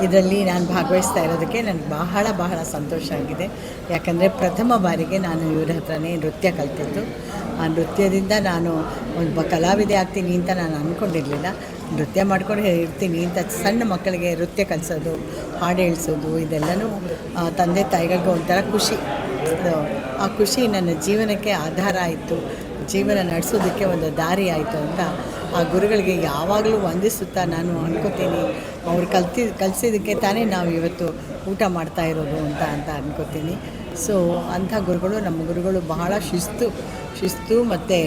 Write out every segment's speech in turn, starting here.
ಇದರಲ್ಲಿ ನಾನು ಭಾಗವಹಿಸ್ತಾ ಇರೋದಕ್ಕೆ ನನಗೆ ಬಹಳ ಸಂತೋಷ ಆಗಿದೆ. ಯಾಕಂದರೆ ಪ್ರಥಮ ಬಾರಿಗೆ ನಾನು ಇವ್ರ ಹತ್ರನೇ ನೃತ್ಯ ಕಲಿತಿದ್ದು. ಆ ನೃತ್ಯದಿಂದ ನಾನು ಒಬ್ಬ ಕಲಾವಿದೆ ಆಗ್ತೀನಿ ಅಂತ ನಾನು ಅಂದ್ಕೊಂಡಿರಲಿಲ್ಲ. ನೃತ್ಯ ಮಾಡ್ಕೊಂಡು ಇರ್ತೀನಿ ಅಂತ ಸಣ್ಣ ಮಕ್ಕಳಿಗೆ ನೃತ್ಯ ಕಲಿಸೋದು, ಹಾಡು ಹೇಳಿಸೋದು ಇದೆಲ್ಲನೂ ತಂದೆ ತಾಯಿಗಳಿಗೆ ಒಂಥರ ಖುಷಿ. ಆ ಖುಷಿ ನನ್ನ ಜೀವನಕ್ಕೆ ಆಧಾರ ಆಯಿತು, ಜೀವನ ನಡೆಸೋದಕ್ಕೆ ಒಂದು ದಾರಿ ಆಯಿತು ಅಂತ ಆ ಗುರುಗಳಿಗೆ ಯಾವಾಗಲೂ ವಂದಿಸುತ್ತಾ ನಾನು ಅನ್ಕೋತೀನಿ. ಅವ್ರು ಕಲಿಸಿದ್ದಕ್ಕೆ ತಾನೇ ನಾವು ಇವತ್ತು ಊಟ ಮಾಡ್ತಾ ಇರೋದು ಅಂತ ಅನ್ಕೋತೀನಿ. ಸೊ ಅಂಥ ಗುರುಗಳು, ನಮ್ಮ ಗುರುಗಳು ಬಹಳ ಶಿಸ್ತು ಮತ್ತು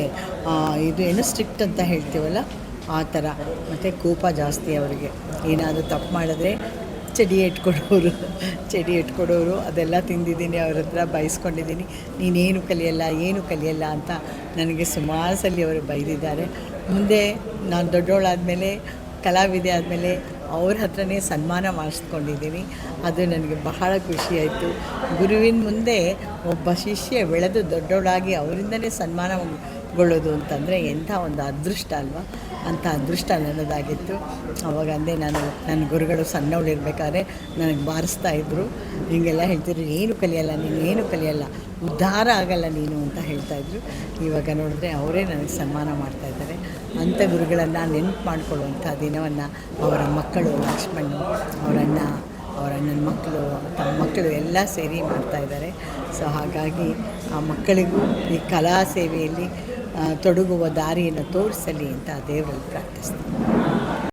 ಇದು ಏನು ಸ್ಟ್ರಿಕ್ಟ್ ಅಂತ ಹೇಳ್ತೀವಲ್ಲ ಆ ಥರ. ಮತ್ತು ಕೋಪ ಜಾಸ್ತಿ ಅವರಿಗೆ. ಏನಾದರೂ ತಪ್ಪು ಮಾಡಿದ್ರೆ ಚಡಿ ಇಟ್ಕೊಡೋರು ಅದೆಲ್ಲ ತಿಂದಿದ್ದೀನಿ. ಅವ್ರ ಹತ್ರ ಬಯಸ್ಕೊಂಡಿದ್ದೀನಿ. ನೀನೇನು ಕಲಿಯಲ್ಲ ಅಂತ ನನಗೆ ಸುಮಾರು ಸಲ ಅವರು ಬೈದಿದ್ದಾರೆ. ಮುಂದೆ ನಾನು ದೊಡ್ಡವಳಾದಮೇಲೆ, ಕಲಾವಿದೆ ಆದಮೇಲೆ ಅವ್ರ ಹತ್ರನೇ ಸನ್ಮಾನ ಮಾಡಿಸ್ಕೊಂಡಿದ್ದೀನಿ. ಅದು ನನಗೆ ಬಹಳ ಖುಷಿಯಾಯಿತು. ಗುರುವಿನ ಮುಂದೆ ಒಬ್ಬ ಶಿಷ್ಯ ಬೆಳೆದು ದೊಡ್ಡವಳಾಗಿ ಅವರಿಂದಲೇ ಸನ್ಮಾನಗೊಳ್ಳೋದು ಅಂತಂದರೆ ಎಂಥ ಒಂದು ಅದೃಷ್ಟ ಅಲ್ವಾ. ಅಂಥ ಅದೃಷ್ಟ ನನ್ನದಾಗಿತ್ತು. ಅವಾಗ ಅಂದೆ, ನಾನು ನನ್ನ ಗುರುಗಳು ಸಣ್ಣವಳಿರ್ಬೇಕಾದ್ರೆ ನನಗೆ ಬಾರಿಸ್ತಾಯಿದ್ರು, ಹೀಗೆಲ್ಲ ಹೇಳ್ತಿದ್ರು, ಏನು ಕಲಿಯಲ್ಲ, ಉದ್ಧಾರ ಆಗಲ್ಲ ನೀನು ಅಂತ ಹೇಳ್ತಾಯಿದ್ರು. ಇವಾಗ ನೋಡಿದ್ರೆ ಅವರೇ ನನಗೆ ಸನ್ಮಾನ ಮಾಡ್ತಾಯಿದ್ದಾರೆ. ಅಂಥ ಗುರುಗಳನ್ನು ನೆನಪು ಮಾಡಿಕೊಳ್ಳುವಂಥ ದಿನವನ್ನು ಅವರ ಮಕ್ಕಳು ಲಕ್ಷ್ಮಣ್, ಅವರಣ್ಣನ ಮಕ್ಕಳು, ತಮ್ಮ ಮಕ್ಕಳು ಎಲ್ಲ ಸೇರಿ ಮಾಡ್ತಾಯಿದ್ದಾರೆ. ಸೊ ಹಾಗಾಗಿ ಆ ಮಕ್ಕಳಿಗೂ ಈ ಕಲಾ ಸೇವೆಯಲ್ಲಿ ತೊಡಗುವ ದಾರಿಯನ್ನು ತೋರಿಸಲಿ ಅಂತ ದೇವರಲ್ಲಿ ಪ್ರಾರ್ಥಿಸ್ತೀನಿ.